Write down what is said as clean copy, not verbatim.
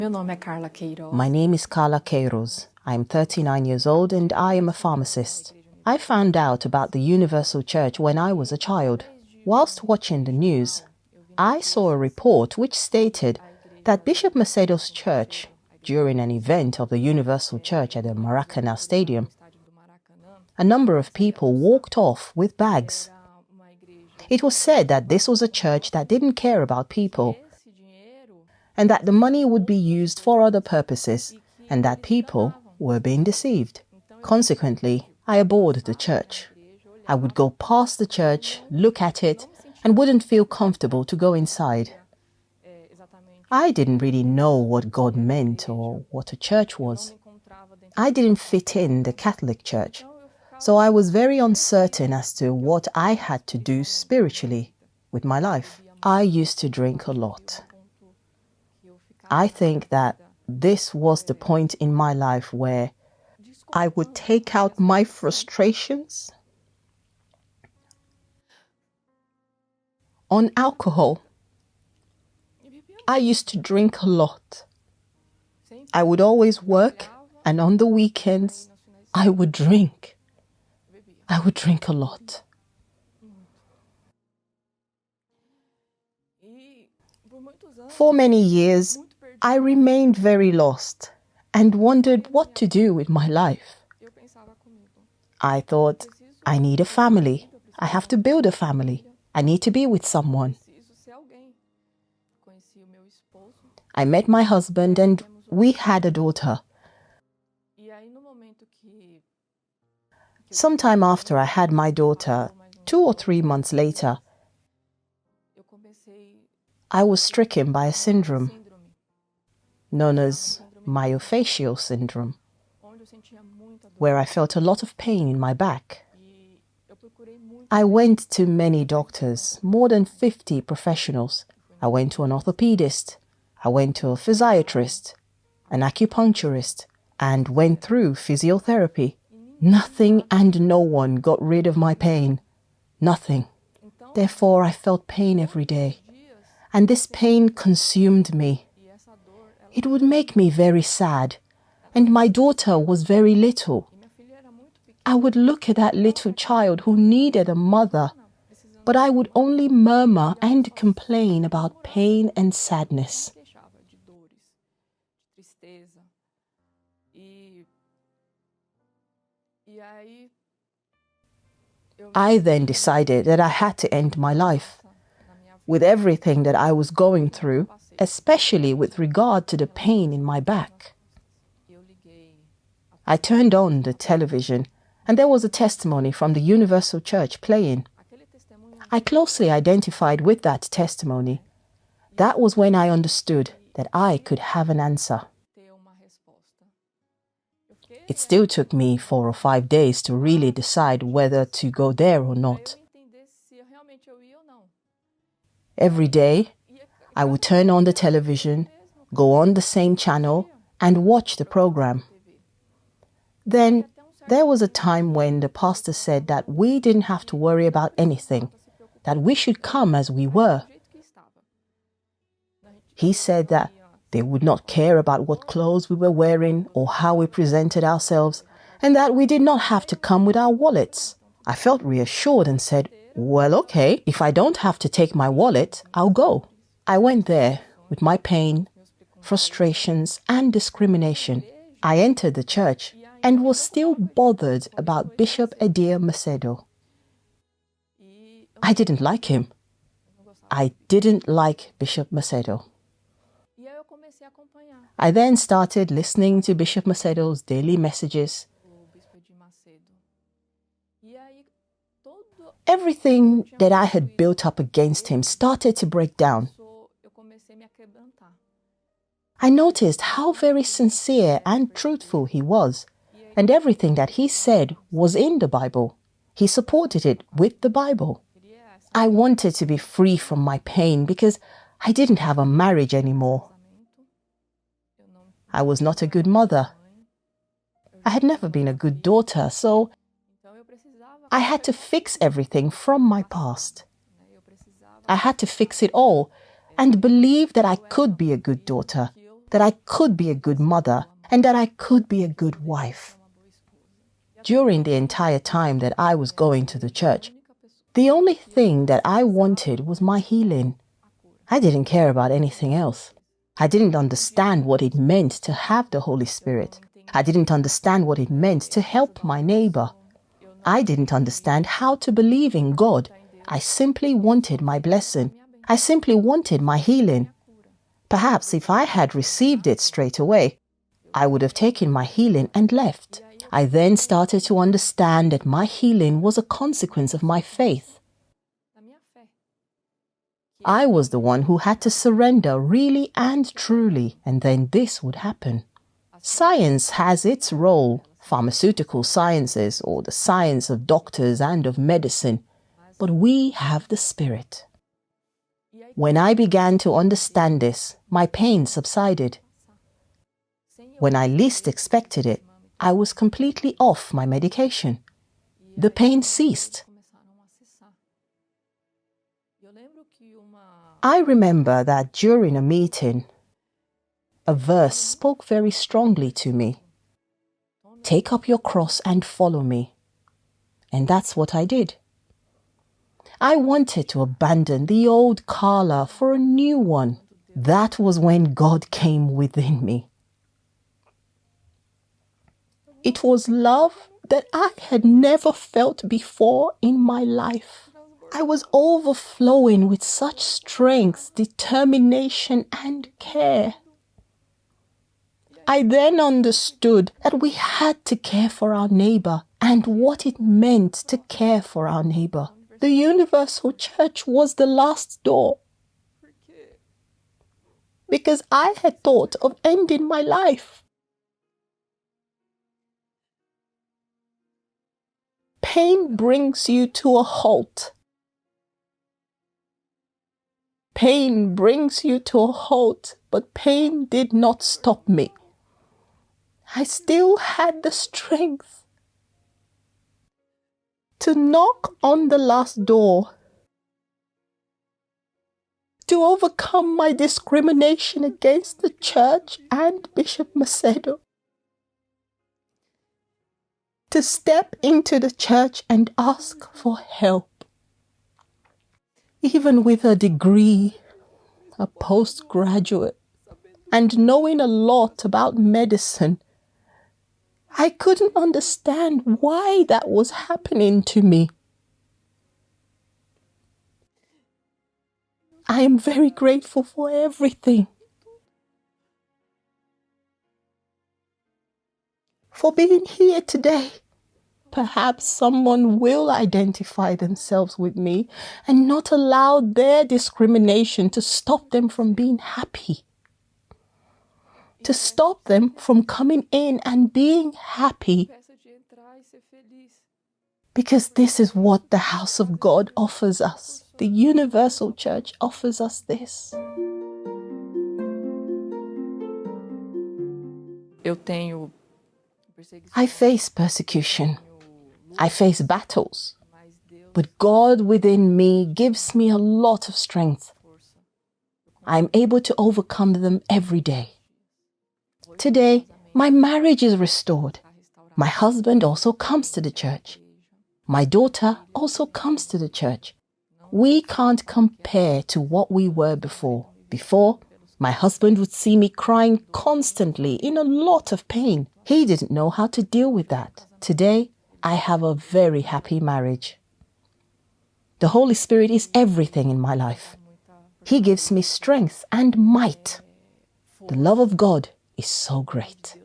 Meu nome é Carla Queiroz. My name is Carla Queiroz. I am 39 years old and I am a pharmacist. I found out about the Universal Church when I was a child. Whilst watching the news, I saw a report which stated that Bishop Macedo's church, during an event of the Universal Church at the Maracanã Stadium, a number of people walked off with bags. It was said that this was a church that didn't care about people, and that the money would be used for other purposes, and that people were being deceived. Consequently, I abhorred the church. I would go past the church, look at it, and wouldn't feel comfortable to go inside. I didn't really know what God meant or what a church was. I didn't fit in the Catholic Church, so I was very uncertain as to what I had to do spiritually with my life. I used to drink a lot. I think that this was the point in my life where I would take out my frustrations on alcohol. I used to drink a lot. I would always work, and on the weekends, I would drink. I would drink a lot. For many years, I remained very lost and wondered what to do with my life. I thought, I need a family. I have to build a family. I need to be with someone. I met my husband and we had a daughter. Sometime after I had my daughter, 2 or 3 months later, I was stricken by a syndrome known as myofascial syndrome, where I felt a lot of pain in my back. I went to many doctors, more than 50 professionals. I went to an orthopedist, I went to a physiatrist, an acupuncturist, and went through physiotherapy. Nothing and no one got rid of my pain. Nothing. Therefore, I felt pain every day, and this pain consumed me. It would make me very sad, and my daughter was very little. I would look at that little child who needed a mother, but I would only murmur and complain about pain and sadness. I then decided that I had to end my life. With everything that I was going through, especially with regard to the pain in my back. I turned on the television and there was a testimony from the Universal Church playing. I closely identified with that testimony. That was when I understood that I could have an answer. It still took me 4 or 5 days to really decide whether to go there or not. Every day, I would turn on the television, go on the same channel, and watch the program. Then, there was a time when the pastor said that we didn't have to worry about anything, that we should come as we were. He said that they would not care about what clothes we were wearing or how we presented ourselves, and that we did not have to come with our wallets. I felt reassured and said, well, okay, if I don't have to take my wallet, I'll go. I went there with my pain, frustrations, and discrimination. I entered the church and was still bothered about Bishop Edir Macedo. I didn't like him. I didn't like Bishop Macedo. I then started listening to Bishop Macedo's daily messages. Everything that I had built up against him started to break down. I noticed how very sincere and truthful he was, and everything that he said was in the Bible. He supported it with the Bible. I wanted to be free from my pain because I didn't have a marriage anymore. I was not a good mother. I had never been a good daughter, so I had to fix everything from my past. I had to fix it all and believe that I could be a good daughter. that I could be a good mother, and that I could be a good wife. During the entire time that I was going to the church, the only thing that I wanted was my healing. I didn't care about anything else. I didn't understand what it meant to have the Holy Spirit. I didn't understand what it meant to help my neighbor. I didn't understand how to believe in God. I simply wanted my blessing. I simply wanted my healing. Perhaps if I had received it straight away, I would have taken my healing and left. I then started to understand that my healing was a consequence of my faith. I was the one who had to surrender really and truly, and then this would happen. Science has its role, pharmaceutical sciences or the science of doctors and of medicine, but we have the Spirit. When I began to understand this, my pain subsided. When I least expected it, I was completely off my medication. The pain ceased. I remember that during a meeting, a verse spoke very strongly to me. Take up your cross and follow me. And that's what I did. I wanted to abandon the old Carla for a new one. That was when God came within me. It was love that I had never felt before in my life. I was overflowing with such strength, determination, and care. I then understood that we had to care for our neighbor and what it meant to care for our neighbor. The universal church was the last door. Because I had thought of ending my life. Pain brings you to a halt. Pain brings you to a halt, but pain did not stop me. I still had the strength to knock on the last door, to overcome my discrimination against the church and Bishop Macedo, to step into the church and ask for help. Even with a degree, a postgraduate, and knowing a lot about medicine, I couldn't understand why that was happening to me. I am very grateful for everything. For being here today. Perhaps someone will identify themselves with me and not allow their discrimination to stop them from being happy. To stop them from coming in and being happy. Because this is what the house of God offers us. The universal church offers us this. I face persecution. I face battles, but God within me gives me a lot of strength. I'm able to overcome them every day. Today, my marriage is restored. My husband also comes to the church. My daughter also comes to the church. We can't compare to what we were before. Before, my husband would see me crying constantly in a lot of pain. He didn't know how to deal with that. Today, I have a very happy marriage. The Holy Spirit is everything in my life. He gives me strength and might. The love of God is so great.